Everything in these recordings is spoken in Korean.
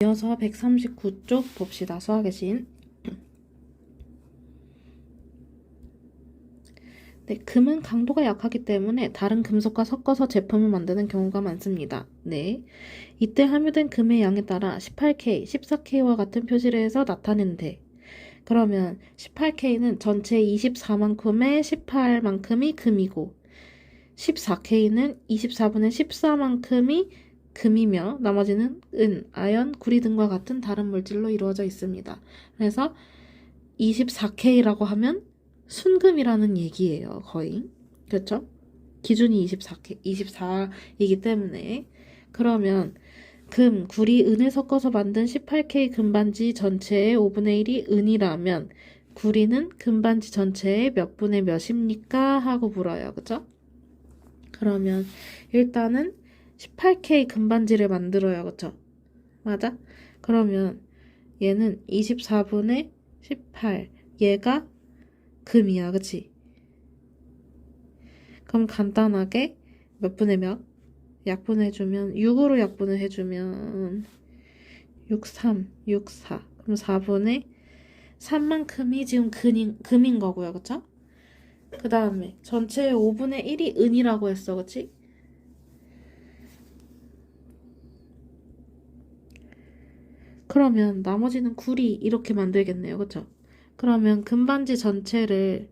이어서 139쪽 봅시다. 수학의 신. 네, 금은 강도가 약하기 때문에 다른 금속과 섞어서 제품을 만드는 경우가 많습니다. 네, 이때 함유된 금의 양에 따라 18K, 14K와 같은 표시를 해서 나타낸대. 그러면 18K는 전체 24만큼의 18만큼이 금이고 14K는 24분의 14만큼이 금이며 나머지는 은, 아연, 구리 등과 같은 다른 물질로 이루어져 있습니다. 그래서 24K라고 하면 순금이라는 얘기예요. 거의. 그렇죠? 기준이 24K, 24이기 때문에 그러면 금, 구리, 은을 섞어서 만든 18K 금반지 전체의 5분의 1이 은이라면 구리는 금반지 전체의 몇 분의 몇입니까? 하고 물어요. 그쵸? 그러면 일단은 18K 금반지를 만들어요. 그쵸? 맞아? 그러면 얘는 24분의 18. 얘가 금이야. 그치? 그럼 간단하게 몇 분의 몇? 약분해주면 6으로 약분을 해주면 6, 3, 6, 4. 그럼 4분의 3만큼이 지금 금인 거고요. 그쵸? 그 다음에 전체의 5분의 1이 은이라고 했어. 그치? 그러면 나머지는 구리 이렇게 만들겠네요. 그쵸? 그러면 금반지 전체를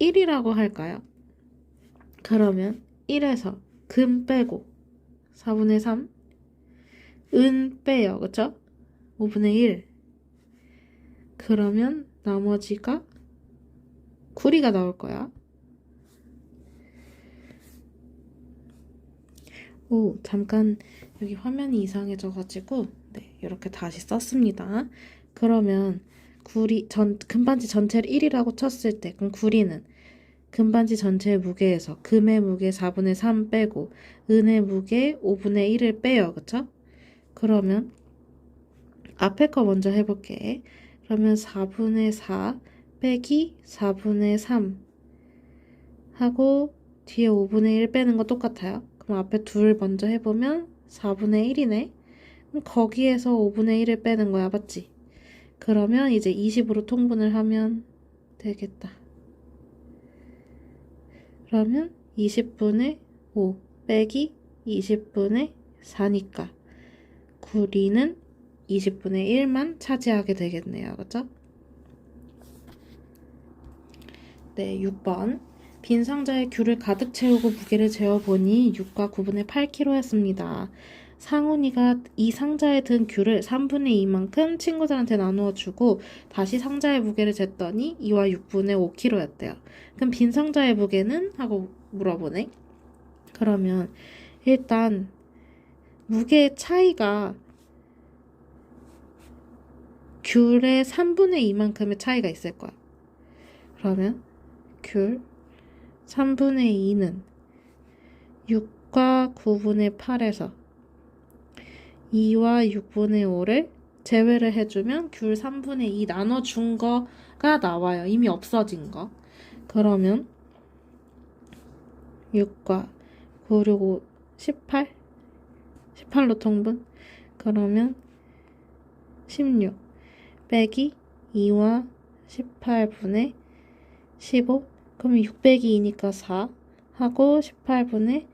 1이라고 할까요? 그러면 1에서 금 빼고 4분의 3, 은 빼요. 그쵸? 5분의 1. 그러면 나머지가 구리가 나올 거야. 오, 잠깐 여기 화면이 이상해져가지고 네, 이렇게 다시 썼습니다. 그러면 금반지 전체를 1이라고 쳤을 때 그럼 구리는 금반지 전체의 무게에서 금의 무게 4분의 3 빼고 은의 무게 5분의 1을 빼요. 그쵸? 그러면 앞에 거 먼저 해볼게. 그러면 4분의 4 빼기 4분의 3 하고 뒤에 5분의 1 빼는 거 똑같아요. 그럼 앞에 둘 먼저 해보면 4분의 1이네. 그럼 거기에서 5분의 1을 빼는 거야. 맞지? 그러면 이제 20으로 통분을 하면 되겠다. 그러면 20분의 5 빼기 20분의 4니까 구리는 20분의 1만 차지하게 되겠네요. 그죠? 네, 6번. 빈 상자에 귤을 가득 채우고 무게를 재어보니 6과 9분의 8kg였습니다. 상훈이가 이 상자에 든 귤을 3분의 2만큼 친구들한테 나누어 주고 다시 상자의 무게를 쟀더니 2와 6분의 5kg였대요. 그럼 빈 상자의 무게는? 하고 물어보네. 그러면 일단 무게 차이가 귤의 3분의 2만큼의 차이가 있을 거야. 그러면 귤 3분의 2는 6과 9분의 8에서 2와 6분의 5를 제외를 해주면 귤 3분의 2 나눠준 거가 나와요. 이미 없어진 거. 그러면 6과 9, 6, 5, 18? 18로 통분? 그러면 16 빼기 2와 18분의 15? 그러면 6 빼기 2니까 4 하고 18분의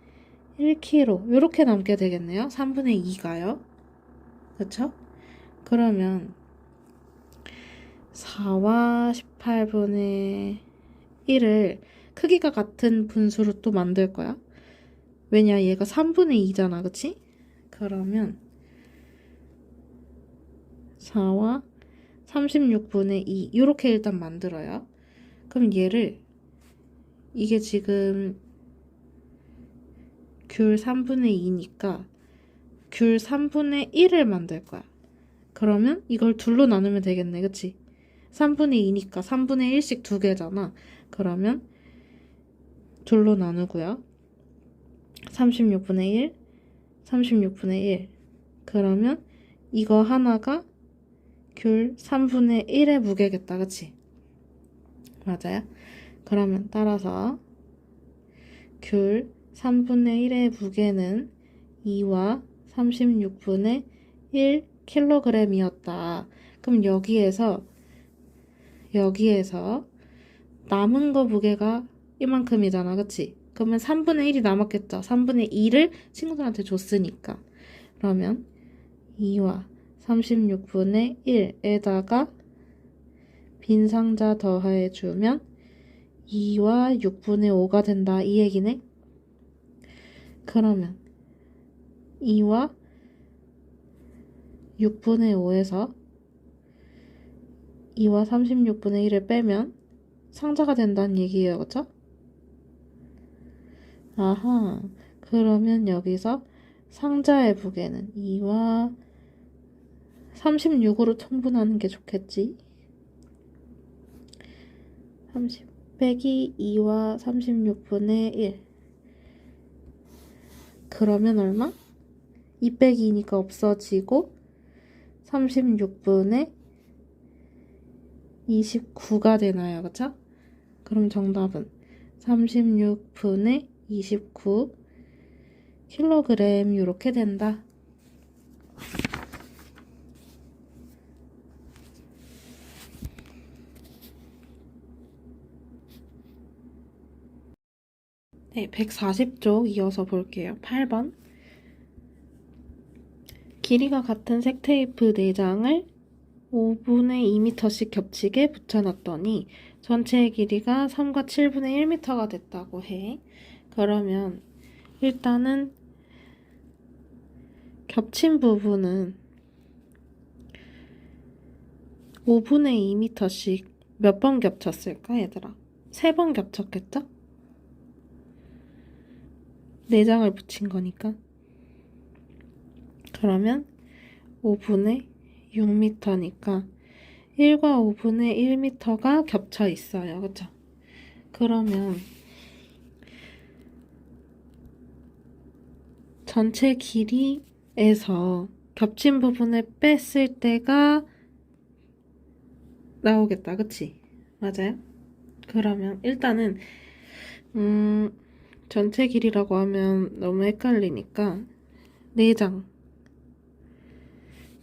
1kg 이렇게 남게 되겠네요. 3분의 2가요. 그쵸? 그러면 4와 18분의 1을 크기가 같은 분수로 또 만들 거야. 왜냐? 얘가 3분의 2잖아. 그치? 그러면 4와 36분의 2 이렇게 일단 만들어요. 그럼 얘를 이게 지금 귤 3분의 2니까 귤 3분의 1을 만들 거야. 그러면 이걸 둘로 나누면 되겠네. 그치? 3분의 2니까 3분의 1씩 두 개잖아. 그러면 둘로 나누고요. 36분의 1, 36분의 1. 그러면 이거 하나가 귤 3분의 1의 무게겠다. 그치? 맞아요? 그러면 따라서 귤 3분의 1의 무게는 2와 36분의 1kg이었다. 그럼 여기에서 남은 거 무게가 이만큼이잖아, 그치? 그러면 3분의 1이 남았겠죠? 3분의 2를 친구들한테 줬으니까. 그러면 2와 36분의 1에다가 빈 상자 더해주면 2와 6분의 5가 된다. 이 얘기네? 그러면 2와 6분의 5에서 2와 36분의 1을 빼면 상자가 된다는 얘기예요. 그쵸? 아하. 그러면 여기서 상자의 무게는 2와 36으로 통분하는 게 좋겠지? 30 빼기 2와 36분의 1. 그러면 얼마? 2 빼기 2니까 없어지고 36분의 29가 되나요? 그쵸? 그럼 정답은 36분의 29 킬로그램 이렇게 된다. 네, 140쪽 이어서 볼게요. 8번. 길이가 같은 색테이프 4장을 5분의 2m씩 겹치게 붙여놨더니 전체의 길이가 3과 7분의 1m가 됐다고 해. 그러면 일단은 겹친 부분은 5분의 2m씩 몇 번 겹쳤을까, 얘들아? 3번 겹쳤겠죠? 4장을 붙인 거니까. 그러면 5분의 6m니까 1과 5분의 1m가 겹쳐 있어요. 그쵸? 그러면 전체 길이에서 겹친 부분을 뺐을 때가 나오겠다. 그치? 맞아요? 그러면 일단은 전체 길이라고 하면 너무 헷갈리니까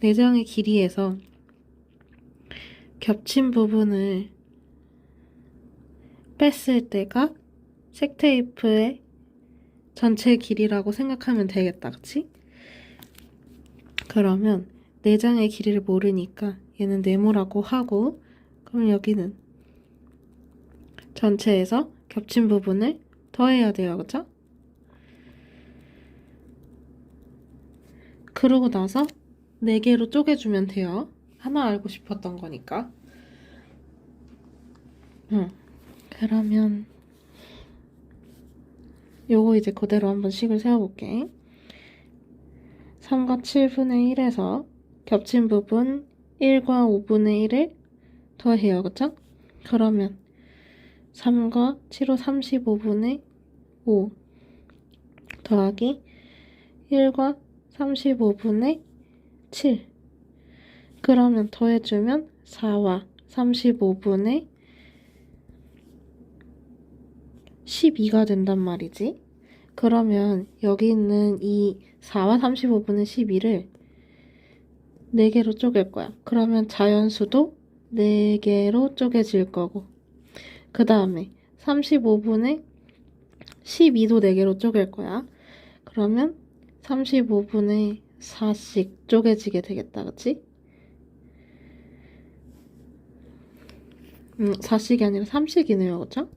4장의 길이에서 겹친 부분을 뺐을 때가 색테이프의 전체 길이라고 생각하면 되겠다. 그치? 그러면 4장의 길이를 모르니까 얘는 네모라고 하고, 그럼 여기는 전체에서 겹친 부분을 더해야 돼요. 그쵸? 그러고 나서 4개로 쪼개주면 돼요. 하나 알고 싶었던 거니까. 그러면 요거 이제 그대로 한번 식을 세워볼게. 3과 7분의 1에서 겹친 부분 1과 5분의 1을 더해요. 그쵸? 그러면 3과 7호 35분의 5 더하기 1과 35분의 7. 그러면 더해주면 4와 35분의 12가 된단 말이지. 그러면 여기 있는 이 4와 35분의 12를 4개로 쪼갤 거야. 그러면 자연수도 4개로 쪼개질 거고, 그 다음에 35분의 12도 4개로 쪼갤 거야. 그러면 35분의 4씩 쪼개지게 되겠다. 그치? 4씩이 아니라 3씩이네요. 그쵸?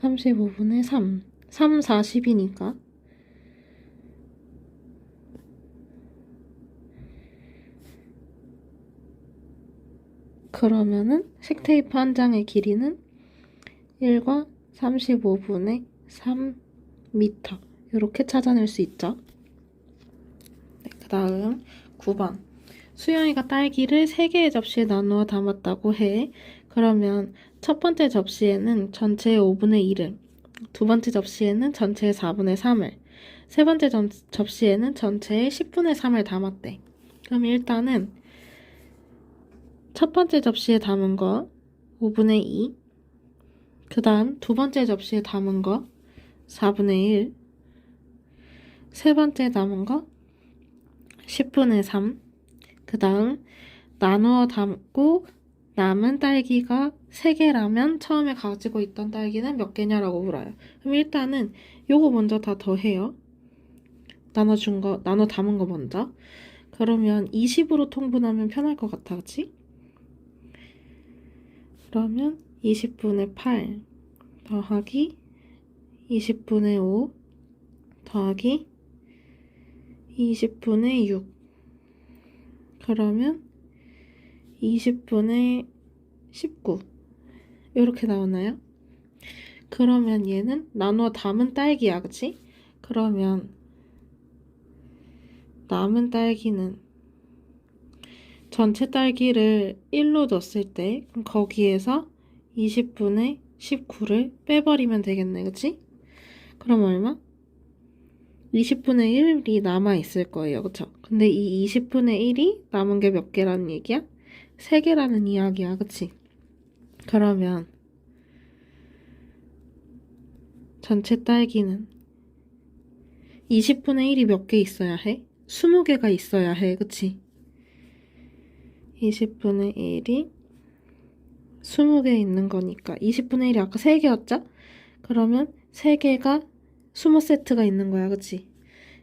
35분의 3. 3, 40이니까. 그러면은 색테이프 한 장의 길이는 1과 35분의 3m. 이렇게 찾아낼 수 있죠. 네, 그 다음 9번. 수영이가 딸기를 3개의 접시에 나누어 담았다고 해. 그러면 첫 번째 접시에는 전체의 5분의 1을, 두 번째 접시에는 전체의 4분의 3을, 세 번째 접시에는 전체의 10분의 3을 담았대. 그럼 일단은 첫 번째 접시에 담은 거 5분의 2, 그 다음 두 번째 접시에 담은 거 4분의 1, 세 번째 담은 거 10분의 3. 그 다음 나누어 담고 남은 딸기가 3개라면 처음에 가지고 있던 딸기는 몇 개냐라고 물어요. 그럼 일단은 요거 먼저 다 더해요. 나눠 담은 거 먼저. 그러면 20으로 통분하면 편할 것 같아, 그치? 그러면 20분의 8 더하기 20분의 5 더하기 20분의 6. 그러면 20분의 19. 이렇게 나오나요? 그러면 얘는 나누어 담은 딸기야, 그치? 그러면 남은 딸기는 전체 딸기를 1로 넣었을 때 그럼 거기에서 20분의 19를 빼버리면 되겠네, 그치? 그럼 얼마? 20분의 1이 남아있을 거예요, 그쵸? 근데 이 20분의 1이 남은 게 몇 개라는 얘기야? 3개라는 이야기야, 그치? 그러면 전체 딸기는 20분의 1이 몇 개 있어야 해? 20개가 있어야 해, 그치? 20분의 1이 20개 있는 거니까 20분의 1이 아까 3개였죠? 그러면 3개가 20세트가 있는 거야, 그치?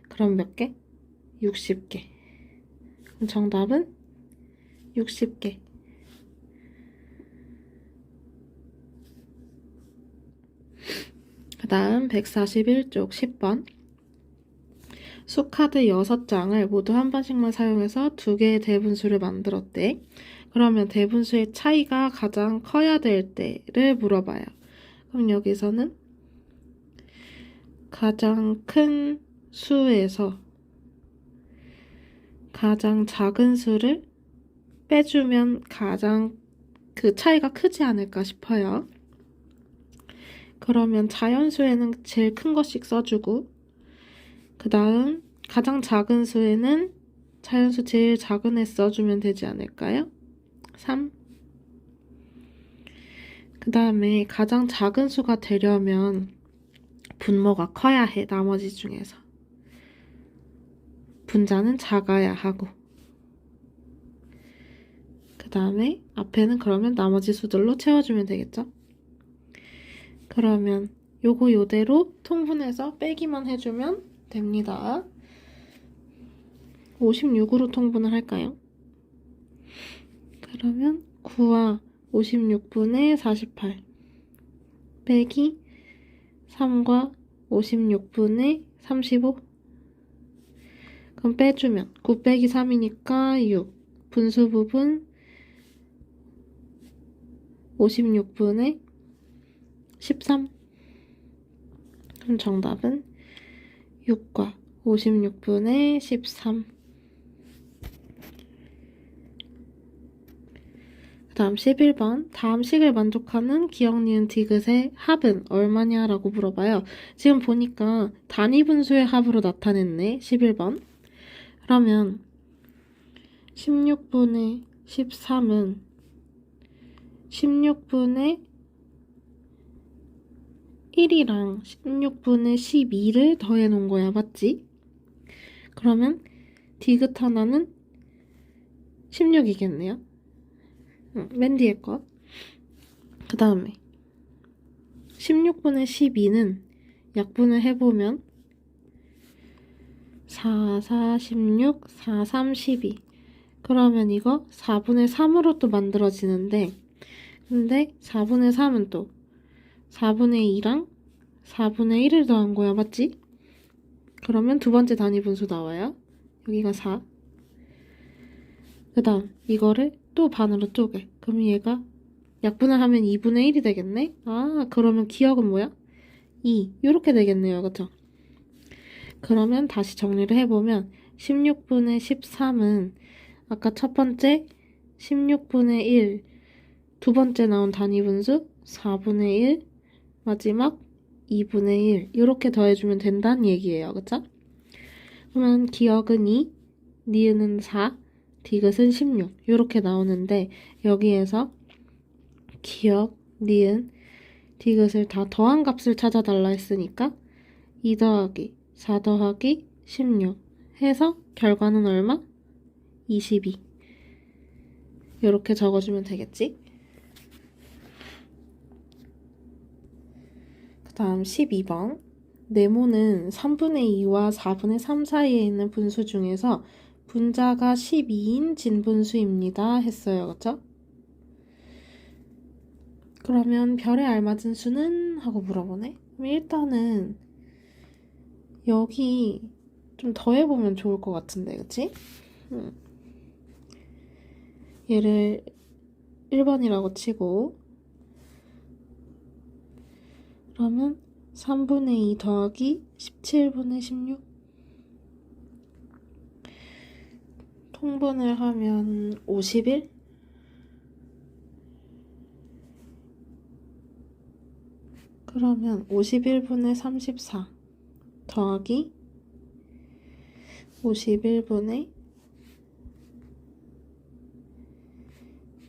그럼 몇 개? 60개. 그럼 정답은 60개. 그 다음 141쪽 10번. 수카드 6장을 모두 한 번씩만 사용해서 2개의 대분수를 만들었대. 그러면 대분수의 차이가 가장 커야 될 때를 물어봐요. 그럼 여기서는 가장 큰 수에서 가장 작은 수를 빼주면 가장 그 차이가 크지 않을까 싶어요. 그러면 자연수에는 제일 큰 것씩 써주고 그 다음 가장 작은 수에는 자연수 제일 작은 애 써주면 되지 않을까요? 3. 그 다음에 가장 작은 수가 되려면 분모가 커야 해, 나머지 중에서. 분자는 작아야 하고. 그 다음에 앞에는 그러면 나머지 수들로 채워주면 되겠죠? 그러면 요거 요대로 통분해서 빼기만 해주면 됩니다. 56으로 통분을 할까요? 그러면 9와 56분의 48 빼기 3과 56분의 35. 그럼 빼주면 9 빼기 3이니까 6. 분수 부분 56분의 13. 그럼 정답은 6과 56분의 13. 그 다음 11번. 다음 식을 만족하는 기억, 니은, 디귿의 합은 얼마냐라고 물어봐요. 지금 보니까 단위 분수의 합으로 나타냈네. 11번. 그러면 16분의 13은 16분의 1이랑 16분의 12를 더해 놓은 거야, 맞지? 그러면 디귿 하나는 16이겠네요. 맨 뒤에 거. 그 다음에 16분의 12는 약분을 해보면 4, 4, 16, 4, 3, 12. 그러면 이거 4분의 3으로 또 만들어지는데 근데 4분의 3은 또 4분의 2랑 4분의 1을 더한 거야, 맞지? 그러면 두 번째 단위 분수 나와요. 여기가 4. 그 다음 이거를 또 반으로 쪼개. 그럼 얘가 약분을 하면 2분의 1이 되겠네? 아, 그러면 기억은 뭐야? 2. 이렇게 되겠네요, 그쵸? 그러면 다시 정리를 해보면 16분의 13은 아까 첫 번째 16분의 1, 두 번째 나온 단위 분수 4분의 1, 마지막 2분의 1 이렇게 더해주면 된다는 얘기예요, 그쵸? 그러면 기억은 2, 니은은 4, 디귿은 16 이렇게 나오는데 여기에서 기억, 니은, 디귿을 다 더한 값을 찾아달라 했으니까 2 더하기 4 더하기 16 해서 결과는 얼마? 22. 이렇게 적어주면 되겠지? 그 다음 12번. 네모는 3분의 2와 4분의 3 사이에 있는 분수 중에서 분자가 12인 진분수입니다. 했어요. 그쵸? 그러면 별에 알맞은 수는? 하고 물어보네. 그럼 일단은 여기 좀 더해보면 좋을 것 같은데, 그치? 얘를 1번이라고 치고, 그러면 3분의 2 더하기 17분의 16. 통분을 하면 51? 그러면 51분의 34 더하기 51분의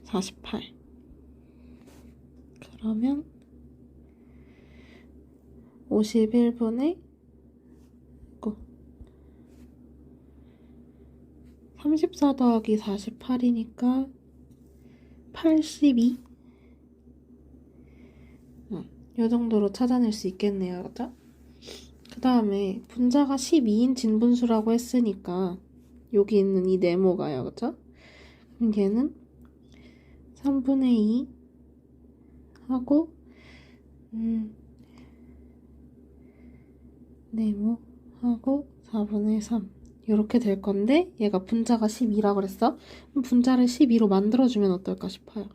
48. 그러면 51분의 34 더하기 48이니까 82. 이 정도로 찾아낼 수 있겠네요. 그죠? 그 다음에 분자가 12인 진분수라고 했으니까 여기 있는 이 네모가요. 그죠? 그럼 얘는 3분의 2 하고 네모하고 4분의 3 이렇게 될 건데 얘가 분자가 12라고 그랬어? 그럼 분자를 12로 만들어주면 어떨까 싶어요.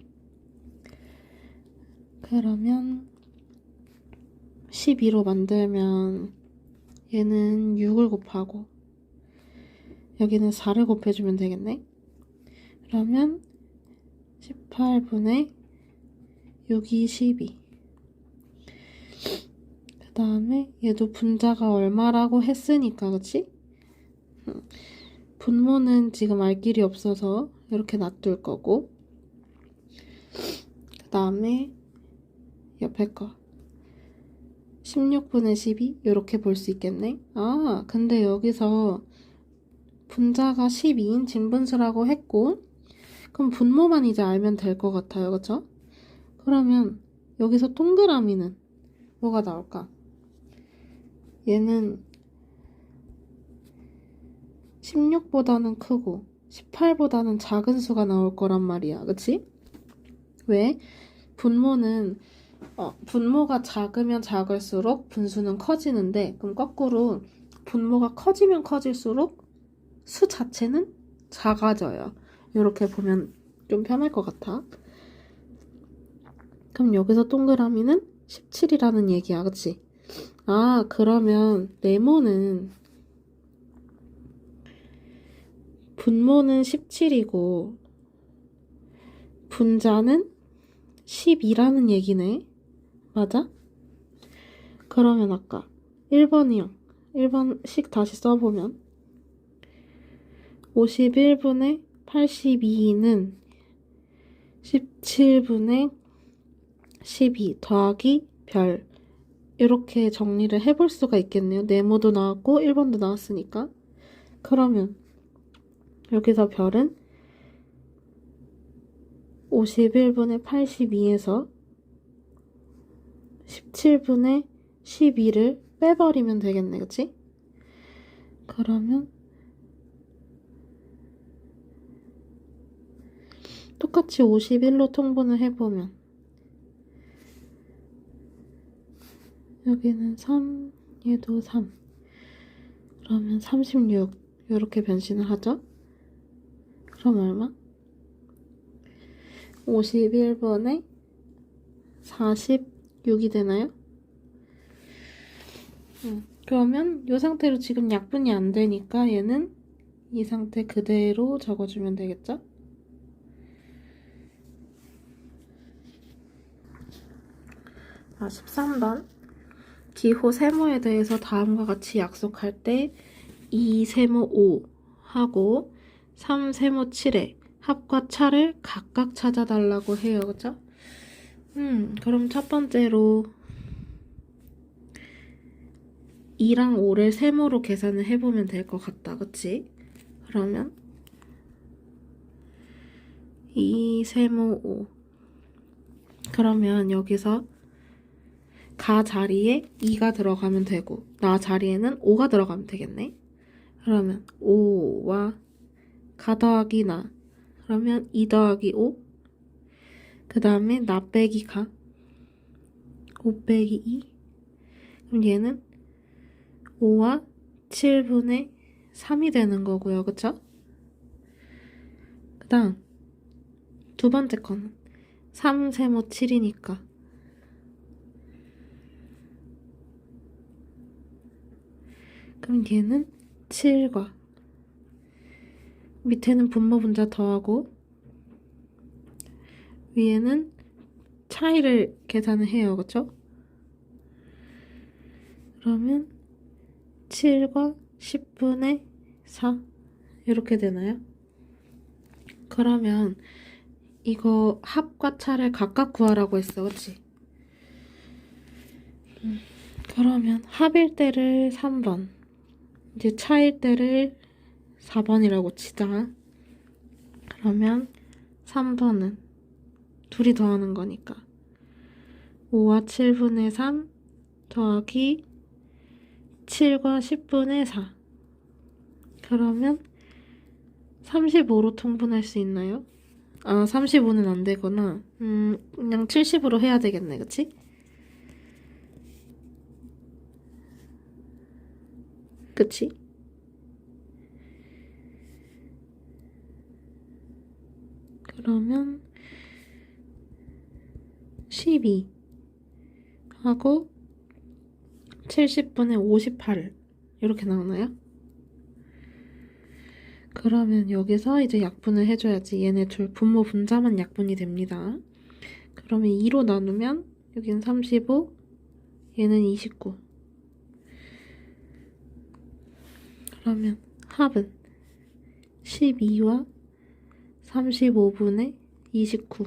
그러면 12로 만들면 얘는 6을 곱하고 여기는 4를 곱해주면 되겠네. 그러면 18분의 6이 12. 그 다음에 얘도 분자가 얼마라고 했으니까 그치? 분모는 지금 알 길이 없어서 이렇게 놔둘 거고, 그 다음에 옆에 거 16분의 12 이렇게 볼 수 있겠네. 아, 근데 여기서 분자가 12인 진분수라고 했고, 그럼 분모만 이제 알면 될 것 같아요. 그쵸? 그러면 여기서 동그라미는 뭐가 나올까? 얘는 16보다는 크고 18보다는 작은 수가 나올 거란 말이야. 그치? 왜? 분모는 분모가 작으면 작을수록 분수는 커지는데, 그럼 거꾸로 분모가 커지면 커질수록 수 자체는 작아져요. 이렇게 보면 좀 편할 것 같아. 그럼 여기서 동그라미는 17이라는 얘기야. 그치? 아, 그러면 네모는 분모는 17이고 분자는 12라는 얘기네. 맞아? 그러면 아까 1번이요. 1번씩 다시 써보면 51분의 82는 17분의 12 더하기 별, 이렇게 정리를 해볼 수가 있겠네요. 네모도 나왔고 1번도 나왔으니까. 그러면 여기서 별은 51분의 82에서 17분의 12를 빼버리면 되겠네. 그치? 그러면 똑같이 51로 통분을 해보면 여기는 3, 얘도 3. 그러면 36 이렇게 변신을 하죠. 그럼 얼마? 51분의 46이 되나요? 그러면 이 상태로 지금 약분이 안 되니까 얘는 이 상태 그대로 적어주면 되겠죠? 아, 13번. 기호 세모에 대해서 다음과 같이 약속할 때 2 세모 5 하고 3 세모 7에 합과 차를 각각 찾아달라고 해요. 그죠? 그럼 첫 번째로 2랑 5를 세모로 계산을 해보면 될 것 같다. 그치? 그러면 2 세모 5. 그러면 여기서 가 자리에 2가 들어가면 되고 나 자리에는 5가 들어가면 되겠네. 그러면 5와 가 더하기 나. 그러면 2 더하기 5. 그 다음에 나 빼기 가. 5 빼기 2. 그럼 얘는 5와 7분의 3이 되는 거고요. 그쵸? 그 다음 두 번째 거는 3 세모 7이니까 그럼 얘는 7과 밑에는 분모 분자 더하고 위에는 차이를 계산을 해요. 그쵸? 그러면 7과 10분의 4 이렇게 되나요? 그러면 이거 합과 차를 각각 구하라고 했어. 그치? 그러면 합일 때를 3번 이제 차일 때를 4번이라고 치자. 그러면 3번은 둘이 더하는 거니까 5와 7분의 3 더하기 7과 10분의 4. 그러면 35로 통분할 수 있나요? 아, 35는 안 되구나. 그냥 70으로 해야 되겠네. 그치? 그치? 그러면 12 하고 70분의 58 이렇게 나오나요? 그러면 여기서 이제 약분을 해줘야지. 얘네 둘 분모 분자만 약분이 됩니다. 그러면 2로 나누면 여기는 35, 얘는 29. 그러면 합은 12와 35분의 29.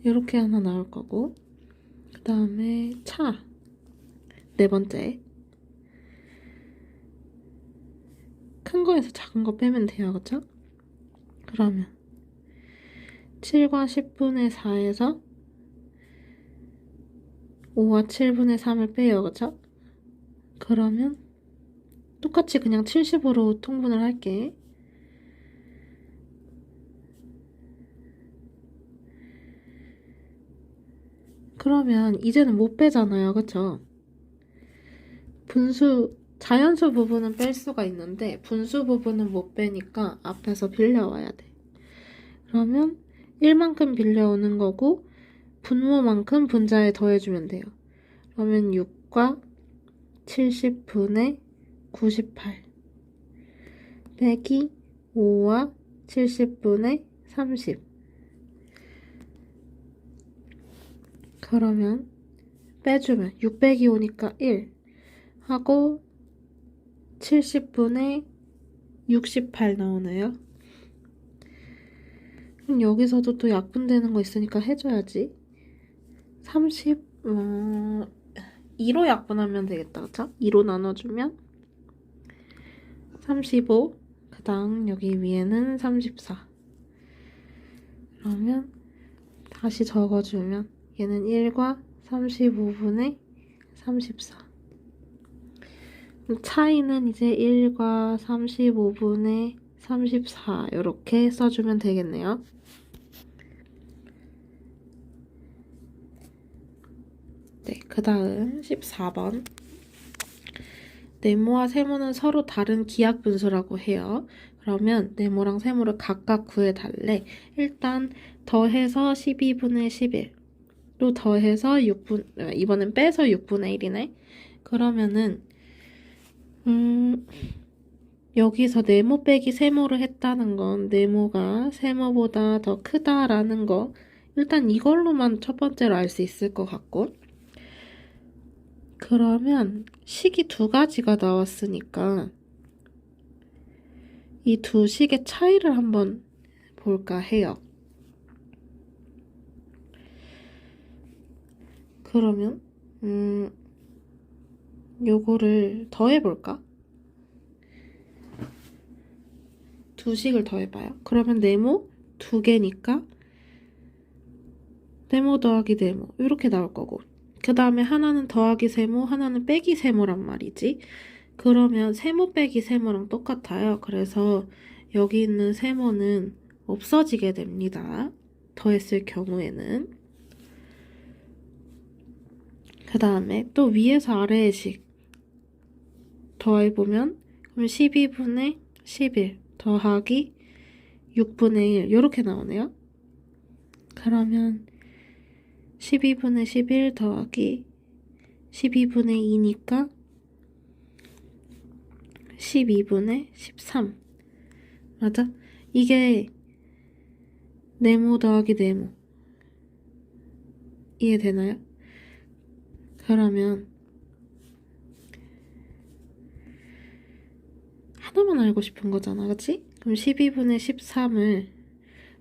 이렇게 하나 나올 거고 그 다음에 차 네 번째 큰 거에서 작은 거 빼면 돼요. 그쵸? 그러면 7과 10분의 4에서 5와 7분의 3을 빼요. 그쵸? 그러면 똑같이 그냥 70으로 통분을 할게. 그러면 이제는 못 빼잖아요. 그쵸? 분수, 자연수 부분은 뺄 수가 있는데 분수 부분은 못 빼니까 앞에서 빌려와야 돼. 그러면 1만큼 빌려오는 거고 분모만큼 분자에 더해주면 돼요. 그러면 6과 70분의 98 빼기 5와 70분의 30. 그러면 빼주면 6 빼기 5니까 1 하고 70분의 68 나오네요. 그럼 여기서도 또 약분되는 거 있으니까 해줘야지. 30, 2로 약분하면 되겠다. 그쵸? 2로 나눠주면 35, 그 다음 여기 위에는 34. 그러면 다시 적어주면 얘는 1과 35분의 34. 차이는 이제 1과 35분의 34 이렇게 써주면 되겠네요. 네, 그 다음 14번. 네모와 세모는 서로 다른 기하 분수라고 해요. 그러면 네모랑 세모를 각각 구해달래. 일단 더해서 12분의 11. 또 더해서 6분, 이번엔 빼서 6분의 1이네. 그러면은 여기서 네모 빼기 세모를 했다는 건 네모가 세모보다 더 크다라는 거 일단 이걸로만 첫 번째로 알 수 있을 것 같고 그러면 식이 두 가지가 나왔으니까 이 두 식의 차이를 한번 볼까 해요. 그러면 요거를 더해볼까? 두 식을 더해봐요. 그러면 네모 두 개니까 네모 더하기 네모 이렇게 나올 거고, 그 다음에 하나는 더하기 세모, 하나는 빼기 세모란 말이지. 그러면 세모 빼기 세모랑 똑같아요. 그래서 여기 있는 세모는 없어지게 됩니다. 더했을 경우에는. 그 다음에 또 위에서 아래의 식 더해보면, 그럼 12분의 11 더하기 6분의 1 이렇게 나오네요. 그러면 12분의 11 더하기 12분의 2니까 12분의 13. 맞아? 이게 네모 더하기 네모. 이해되나요? 그러면 하나만 알고 싶은 거잖아, 그치? 그럼 12분의 13을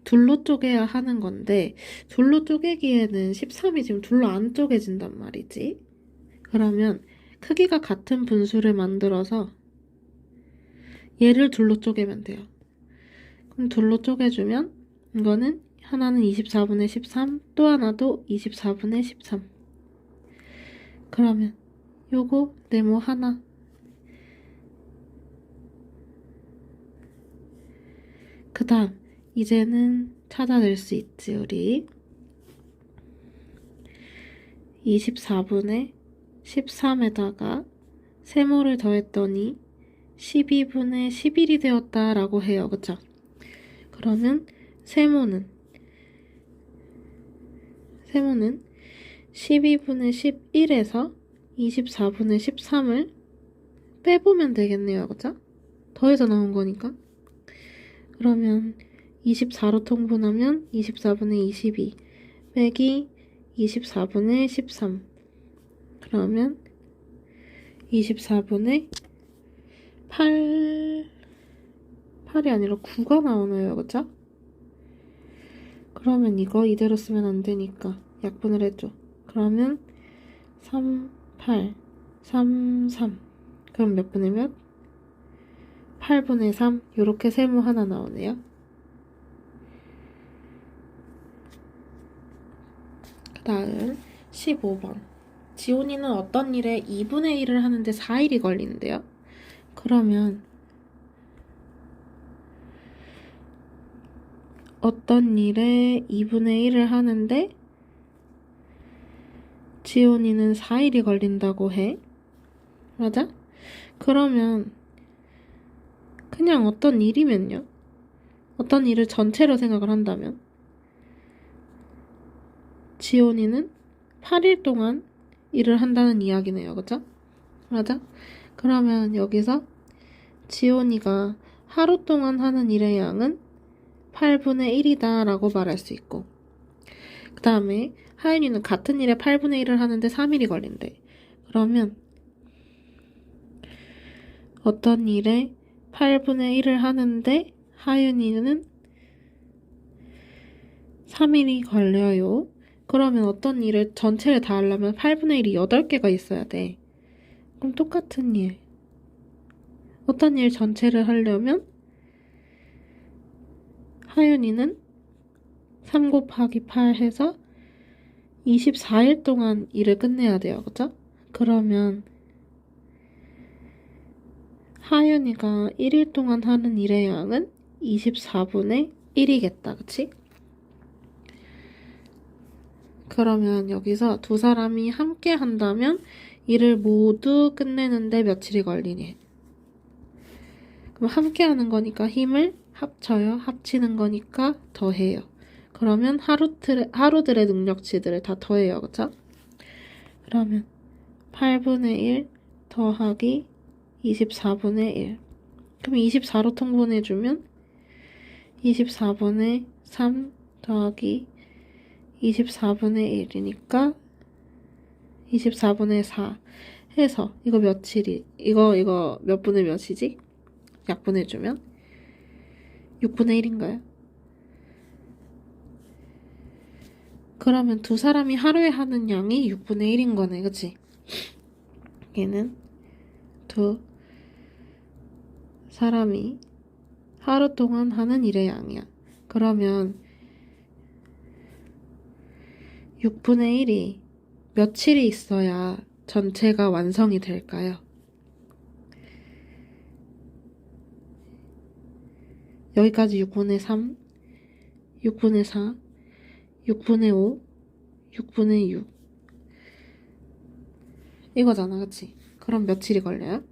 둘로 쪼개야 하는 건데, 둘로 쪼개기에는 13이 지금 둘로 안 쪼개진단 말이지. 그러면 크기가 같은 분수를 만들어서 얘를 둘로 쪼개면 돼요. 그럼 둘로 쪼개주면 이거는 하나는 24분의 13, 또 하나도 24분의 13. 그러면 요거 네모 하나. 그 다음 이제는 찾아낼 수 있지, 우리. 24분의 13에다가 세모를 더했더니 12분의 11이 되었다라고 해요. 그쵸? 그러면 세모는 12분의 11에서 24분의 13을 빼보면 되겠네요. 그쵸? 더해서 나온 거니까. 그러면 24로 통분하면 24분의 22 빼기 24분의 13. 그러면 24분의 8이 아니라 9가 나오네요. 그쵸? 그러면 이거 이대로 쓰면 안 되니까 약분을 해줘. 그러면 3, 8, 3, 3. 그럼 몇 분의 몇? 8분의 3. 요렇게 세모 하나 나오네요. 그 다음 15번. 지온이는 어떤 일에 2분의 1을 하는데 4일이 걸리는데요. 그러면 어떤 일에 2분의 1을 하는데 지온이는 4일이 걸린다고 해. 맞아? 그러면 그냥 어떤 일이면요? 어떤 일을 전체로 생각을 한다면 지온이는 8일 동안 일을 한다는 이야기네요. 그죠? 맞아? 그러면 여기서 지온이가 하루 동안 하는 일의 양은 8분의 1이다 라고 말할 수 있고, 그 다음에 하윤이는 같은 일에 8분의 1을 하는데 3일이 걸린대. 그러면 어떤 일에 8분의 1을 하는데 하윤이는 3일이 걸려요. 그러면 어떤 일을 전체를 다 하려면 8분의 1이 8개가 있어야 돼. 그럼 똑같은 일. 어떤 일 전체를 하려면 하윤이는 3 곱하기 8 해서 24일 동안 일을 끝내야 돼요. 그죠? 그러면 하윤이가 1일 동안 하는 일의 양은 24분의 1이겠다. 그치? 그러면 여기서 두 사람이 함께 한다면 일을 모두 끝내는데 며칠이 걸리니? 그럼 함께 하는 거니까 힘을 합쳐요. 합치는 거니까 더해요. 그러면 하루들의 능력치들을 다 더해요. 그쵸? 그러면 8분의 1 더하기 24분의 1. 그럼 24로 통분해주면 24분의 3 더하기 24분의 1이니까 24분의 4 해서 이거 며칠이 이거 몇 분의 몇이지? 약분해주면 6분의 1인가요? 그러면 두 사람이 하루에 하는 양이 6분의 1인 거네, 그치? 얘는 두 사람이 하루 동안 하는 일의 양이야. 그러면 6분의 1이 며칠이 있어야 전체가 완성이 될까요? 여기까지 6분의 3, 6분의 4, 6분의 5, 6분의 6 이거잖아, 그치? 그럼 며칠이 걸려요?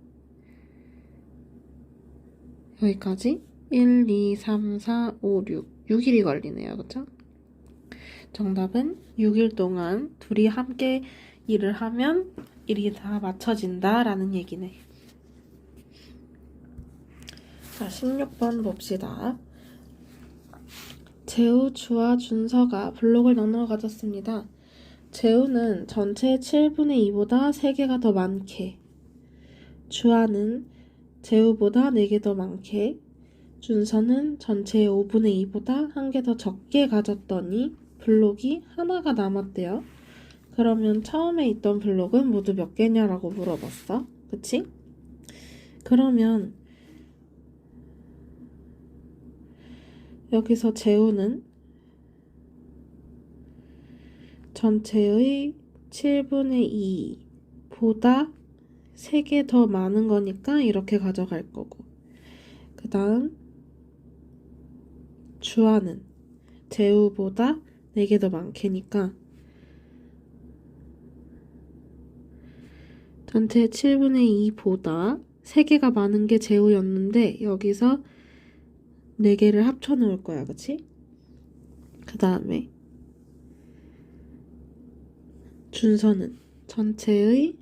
여기까지 1, 2, 3, 4, 5, 6 6일이 걸리네요, 그쵸? 정답은 6일 동안 둘이 함께 일을 하면 일이 다 맞춰진다 라는 얘기네. 자, 16번 봅시다. 재우, 주와 준서가 블록을 나누어 가졌습니다. 재우는 전체의 7분의 2보다 3개가 더 많게, 주아는 재우보다 4개 더 많게, 준서는 전체의 5분의 2보다 1개 더 적게 가졌더니 블록이 하나가 남았대요. 그러면 처음에 있던 블록은 모두 몇 개냐라고 물어봤어. 그치? 그러면 여기서 재우는 전체의 7분의 2보다 3개 더 많은 거니까 이렇게 가져갈 거고, 그 다음 주아는 재우보다 4개 더 많게니까 전체 7분의 2보다 3개가 많은 게 재우였는데 여기서 4개를 합쳐 놓을 거야, 그치? 그 다음에 준서는 전체의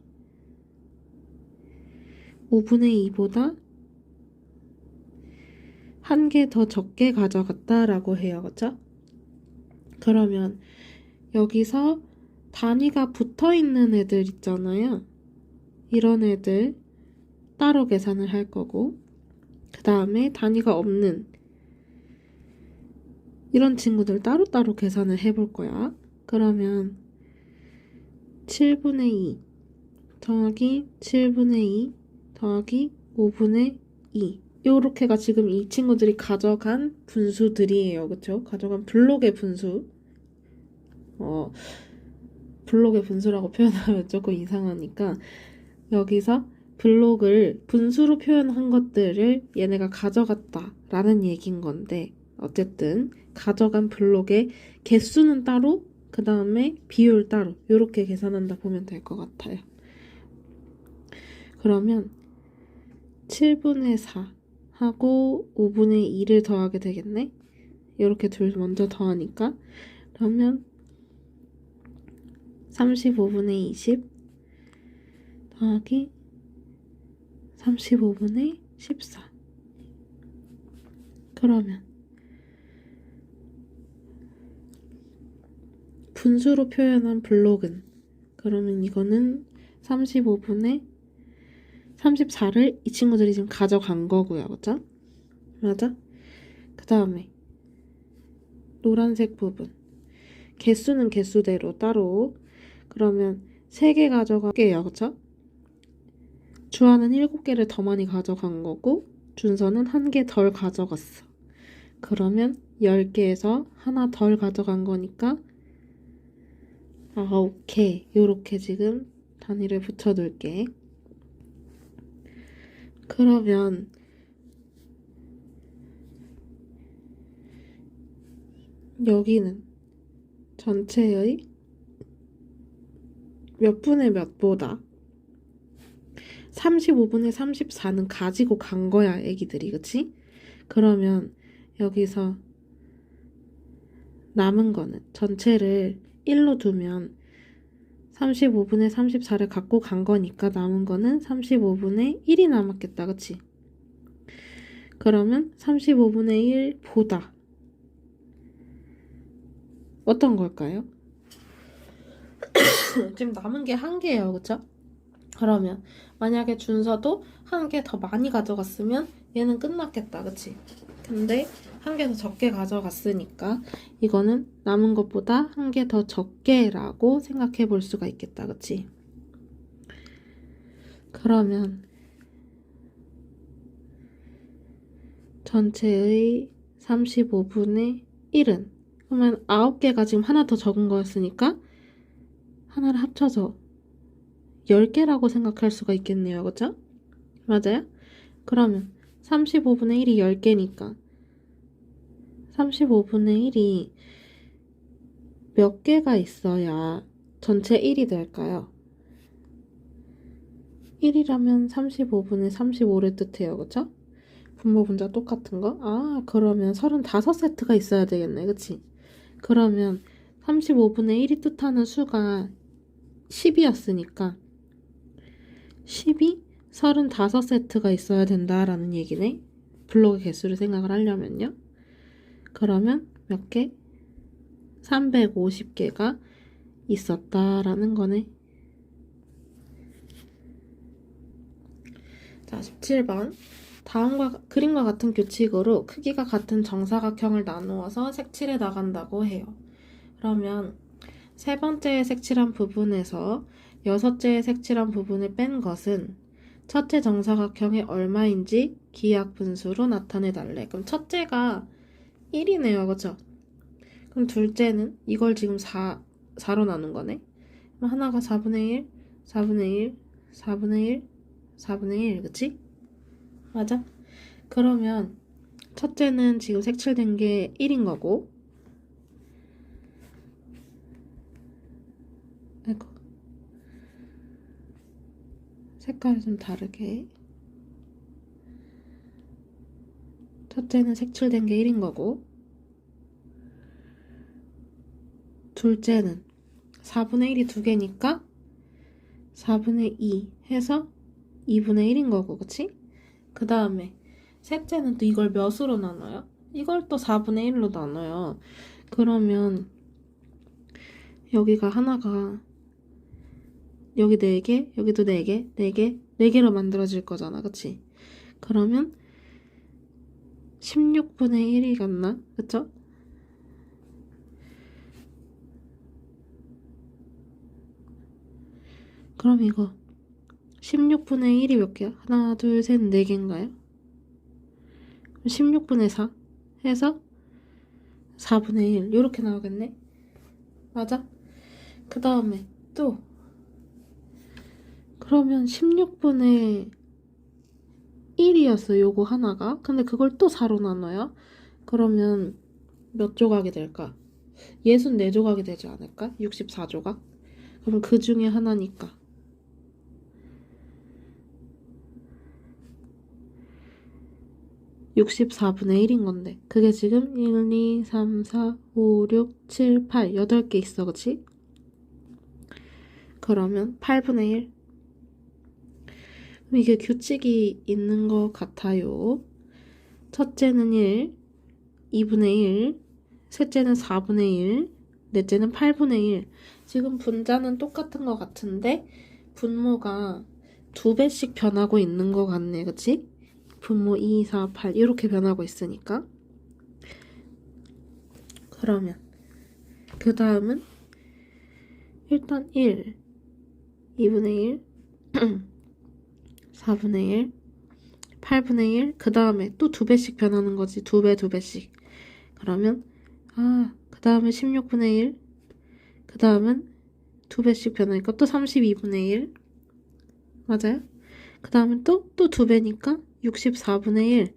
5분의 2보다 1개 더 적게 가져갔다라고 해요, 그쵸? 그러면 여기서 단위가 붙어있는 애들 있잖아요. 이런 애들 따로 계산을 할 거고, 그 다음에 단위가 없는 이런 친구들 따로따로 계산을 해볼 거야. 그러면 7분의 2 더하기 7분의 2 더하기 5분의 2 요렇게가 지금 이 친구들이 가져간 분수들이에요. 그쵸? 가져간 블록의 분수. 블록의 분수라고 표현하면 조금 이상하니까 여기서 블록을 분수로 표현한 것들을 얘네가 가져갔다라는 얘기인 건데, 어쨌든 가져간 블록의 개수는 따로, 그 다음에 비율 따로 이렇게 계산한다 보면 될 것 같아요. 그러면 7분의 4 하고 5분의 2를 더하게 되겠네. 이렇게 둘 먼저 더하니까, 그러면 35분의 20 더하기 35분의 14. 그러면 분수로 표현한 블록은, 그러면 이거는 35분의 34를 이 친구들이 지금 가져간 거고요. 그쵸? 맞아? 그 다음에 노란색 부분 개수는 개수대로 따로, 그러면 3개 가져갈게요. 그쵸? 주아는 7개를 더 많이 가져간 거고 준서는 1개 덜 가져갔어. 그러면 10개에서 하나 덜 가져간 거니까 9개 요렇게 지금 단위를 붙여둘게. 그러면 여기는 전체의 몇 분의 몇보다 35분의 34는 가지고 간 거야, 애기들이. 그치? 그러면 여기서 남은 거는 전체를 1로 두면 35분의 34를 갖고 간 거니까 남은 거는 35분의 1이 남았겠다. 그치? 그러면 35분의 1보다 어떤 걸까요? 지금 남은 게 1개예요. 그쵸? 그러면 만약에 준서도 1개 더 많이 가져갔으면 얘는 끝났겠다. 그치? 근데 한 개 더 적게 가져갔으니까 이거는 남은 것보다 한 개 더 적게라고 생각해 볼 수가 있겠다. 그치? 그러면 전체의 35분의 1은 그러면 9개가 지금 하나 더 적은 거였으니까 하나를 합쳐서 10개라고 생각할 수가 있겠네요. 그죠? 맞아요? 그러면 35분의 1이 10개니까 35분의 1이 몇 개가 있어야 전체 1이 될까요? 1이라면 35분의 35를 뜻해요. 그쵸? 분모 분자 똑같은 거? 아, 그러면 35세트가 있어야 되겠네. 그치? 그러면 35분의 1이 뜻하는 수가 10이었으니까 10이 35세트가 있어야 된다라는 얘기네. 블록의 개수를 생각을 하려면요. 그러면 몇 개? 350개가 있었다라는 거네. 자, 17번. 다음과 그림과 같은 규칙으로 크기가 같은 정사각형을 나누어서 색칠해 나간다고 해요. 그러면 세 번째에 색칠한 부분에서 여섯째에 색칠한 부분을 뺀 것은 첫째 정사각형이 얼마인지 기하 분수로 나타내 달래. 그럼 첫째가 1이네요. 그죠? 그럼 둘째는 이걸 지금 4로 나눈 거네. 그럼 하나가 4분의 1, 4분의 1, 4분의 1, 4분의 1, 그치? 맞아? 그러면 첫째는 지금 색칠된 게 1인 거고 아이고 색깔이 좀 다르게 첫째는 색칠된 게 1인 거고 둘째는 4분의 1이 두 개니까 4분의 2 해서 2분의 1인 거고 그치? 그 다음에 셋째는 또 이걸 몇으로 나눠요? 이걸 또 4분의 1로 나눠요. 그러면 여기가 하나가 여기 4개, 여기도 4개, 4개, 4개로 만들어질 거잖아. 그치? 그러면 16분의 1이 같나? 그쵸? 그럼 이거 16분의 1이 몇 개야? 하나, 둘, 셋, 4개인가요? 16분의 4 해서 4분의 1 이렇게 나오겠네? 맞아? 그 다음에 또 그러면 16분의 1이었어 요거 하나가. 근데 그걸 또 4로 나눠요? 그러면 몇 조각이 될까? 64조각이 되지 않을까? 64조각? 그럼 그 중에 하나니까 64분의 1인 건데 그게 지금 1, 2, 3, 4, 5, 6, 7, 8 8개 있어. 그치? 그러면 8분의 1 이게 규칙이 있는 것 같아요. 첫째는 1, 2분의 1, 셋째는 4분의 1, 넷째는 8분의 1. 지금 분자는 똑같은 것 같은데 분모가 2배씩 변하고 있는 것 같네. 그치? 분모 2, 4, 8 이렇게 변하고 있으니까. 그러면 그 다음은 일단 1, 2분의 1, 4분의 1, 8분의 1, 그 다음에 또 2배씩 변하는 거지. 2배, 2배씩. 그러면 그 다음에 16분의 1, 그 다음은 2배씩 변하니까 또 32분의 1. 맞아요? 그 다음은 또 2배니까 64분의 1.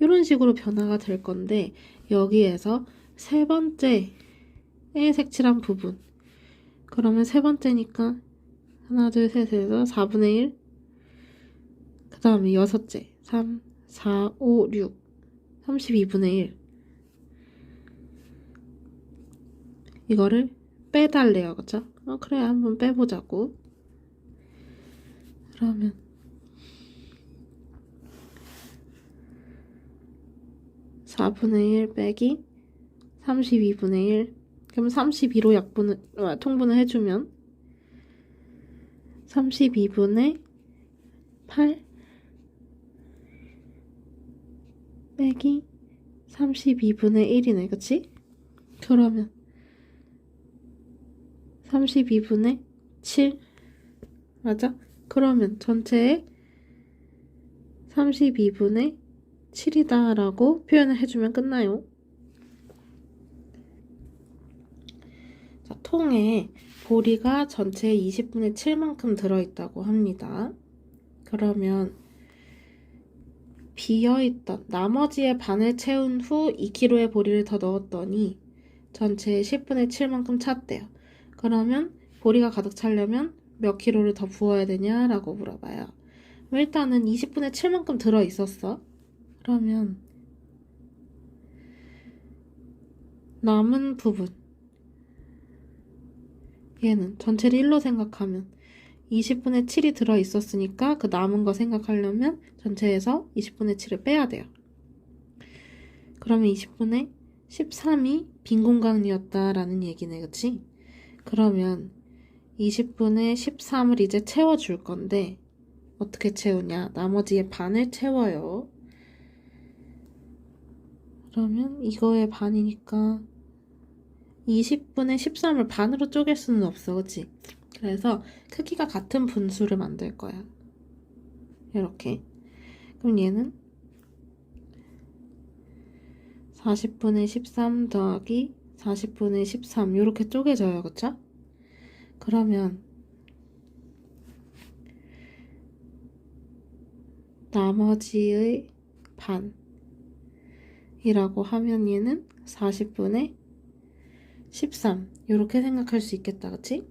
이런 식으로 변화가 될 건데 여기에서 세 번째에 색칠한 부분. 그러면 세 번째니까 하나, 둘, 셋 해서 4분의 1. 그 다음에 여섯째 3, 4, 5, 6. 32분의 1. 이거를 빼달래요. 그쵸? 그래 한번 빼보자고. 그러면 4분의 1 빼기 32분의 1. 그럼 32로 통분을 해주면 32분의 8 빼기 32분의 1이네, 그치? 그러면 32분의 7, 맞아? 그러면 전체에 32분의 7이다 라고 표현을 해주면 끝나요. 자, 통에 보리가 전체 20분의 7만큼 들어있다고 합니다. 그러면 비어있던 나머지의 반을 채운 후 2kg의 보리를 더 넣었더니 전체의 10분의 7만큼 찼대요. 그러면 보리가 가득 차려면 몇 킬로를 더 부어야 되냐라고 물어봐요. 일단은 20분의 7만큼 들어있었어. 그러면 남은 부분, 얘는 전체를 1로 생각하면 20분의 7이 들어있었으니까 그 남은 거 생각하려면 전체에서 20분의 7을 빼야 돼요. 그러면 20분의 13이 빈 공간이었다라는 얘기네, 그치? 그러면 20분의 13을 이제 채워줄 건데 어떻게 채우냐? 나머지의 반을 채워요. 그러면 이거의 반이니까 20분의 13을 반으로 쪼갤 수는 없어, 그치? 그래서 크기가 같은 분수를 만들 거야. 이렇게. 그럼 얘는 40분의 13 더하기 40분의 13 이렇게 쪼개져요, 그쵸? 그러면 나머지의 반이라고 하면 얘는 40분의 13 이렇게 생각할 수 있겠다, 그치?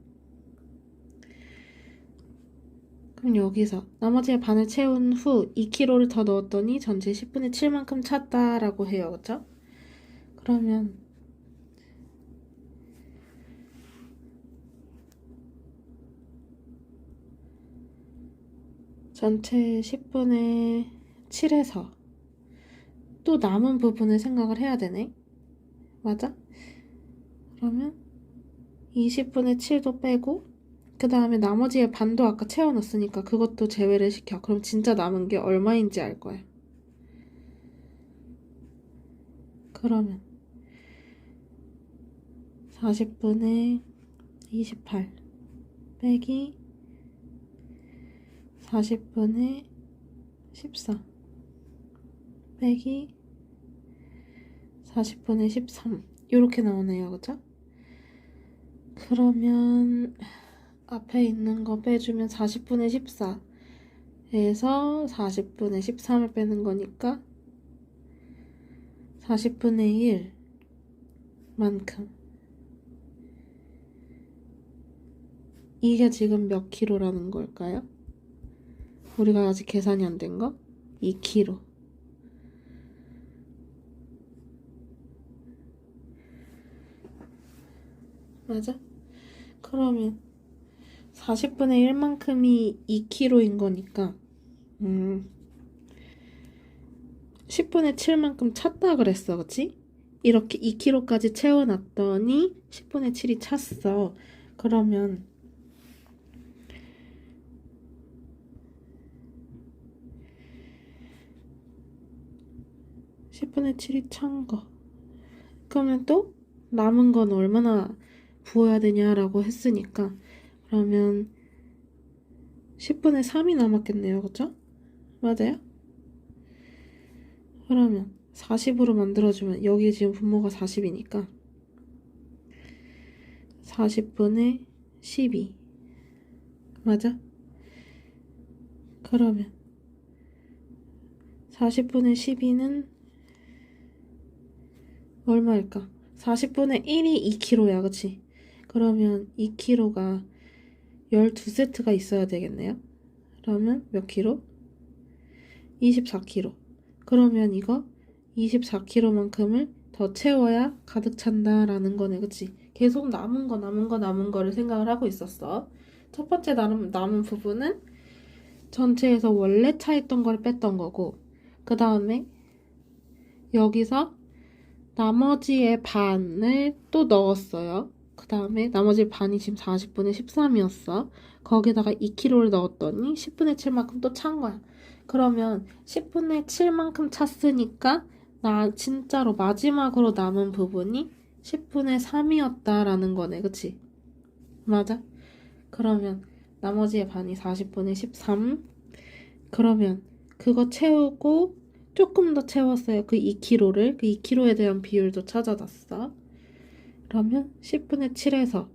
그럼 여기서 나머지의 반을 채운 후 2kg를 더 넣었더니 전체 10분의 7만큼 찼다라고 해요, 그쵸? 그러면 전체 10분의 7에서 또 남은 부분을 생각을 해야 되네. 맞아? 그러면 20분의 7도 빼고 그 다음에 나머지의 반도 아까 채워놨으니까 그것도 제외를 시켜. 그럼 진짜 남은 게 얼마인지 알 거야. 그러면 40분의 28 빼기 40분의 14 빼기 40분의 13 이렇게 나오네요, 그죠? 그러면 앞에 있는 거 빼주면 40분의 14에서 40분의 13을 빼는 거니까 40분의 1만큼. 이게 지금 몇 킬로라는 걸까요? 우리가 아직 계산이 안 된 거? 2kg. 맞아? 그러면 40분의 1만큼이 2kg인 거니까 10분의 7만큼 찼다 그랬어, 그치? 이렇게 2kg까지 채워놨더니 10분의 7이 찼어. 그러면 10분의 7이 찬 거. 그러면 또 남은 건 얼마나 부어야 되냐라고 했으니까 그러면 10분의 3이 남았겠네요, 그쵸? 맞아요? 그러면 40으로 만들어주면 여기 지금 분모가 40이니까 40분의 12 맞아? 그러면 40분의 12는 얼마일까? 40분의 1이 2kg야, 그치? 그러면 2kg가 12세트가 있어야 되겠네요? 그러면 몇 킬로? 24kg. 그러면 이거 24kg만큼을 더 채워야 가득 찬다라는 거네, 그치? 계속 남은 거를 생각을 하고 있었어. 첫 번째 남은 부분은 전체에서 원래 차있던 걸 뺐던 거고, 그 다음에 여기서 나머지의 반을 또 넣었어요. 그 다음에 나머지 반이 지금 40분의 13이었어. 거기다가 2kg를 넣었더니 10분의 7만큼 또 찬 거야. 그러면 10분의 7만큼 찼으니까 나 진짜로 마지막으로 남은 부분이 10분의 3이었다라는 거네. 그치? 맞아? 그러면 나머지의 반이 40분의 13. 그러면 그거 채우고 조금 더 채웠어요. 그 2kg를. 그 2kg에 대한 비율도 찾아놨어. 그러면 10분의 7에서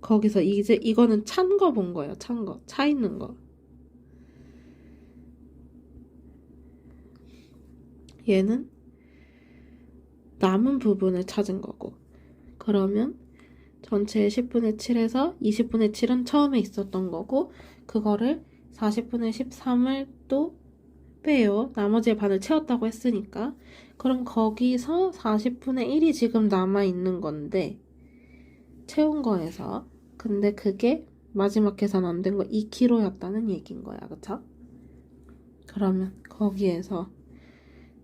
거기서 이제 이거는 찬 거 본 거예요. 찬 거. 차 있는 거. 얘는 남은 부분을 찾은 거고. 그러면 전체의 10분의 7에서 20분의 7은 처음에 있었던 거고, 그거를 40분의 13을 또 빼요. 나머지의 반을 채웠다고 했으니까. 그럼 거기서 40분의 1이 지금 남아있는 건데, 채운 거에서. 근데 그게 마지막 계산 안 된 거 2kg였다는 얘기인 거야. 그쵸? 그러면 거기에서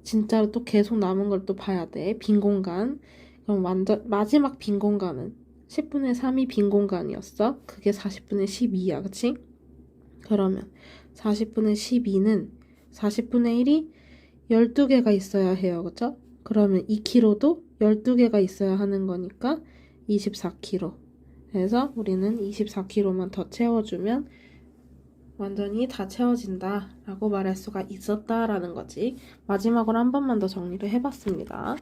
진짜로 또 계속 남은 걸 또 봐야 돼. 빈 공간. 그럼 완전 마지막 빈 공간은 10분의 3이 빈 공간이었어. 그게 40분의 12야. 그치? 그러면 40분의 12는 40분의 1이 12개가 있어야 해요. 그쵸? 그러면 2kg도 12개가 있어야 하는 거니까 24kg. 그래서 우리는 24kg만 더 채워주면 완전히 다 채워진다 라고 말할 수가 있었다라는 거지. 마지막으로 한 번만 더 정리를 해봤습니다.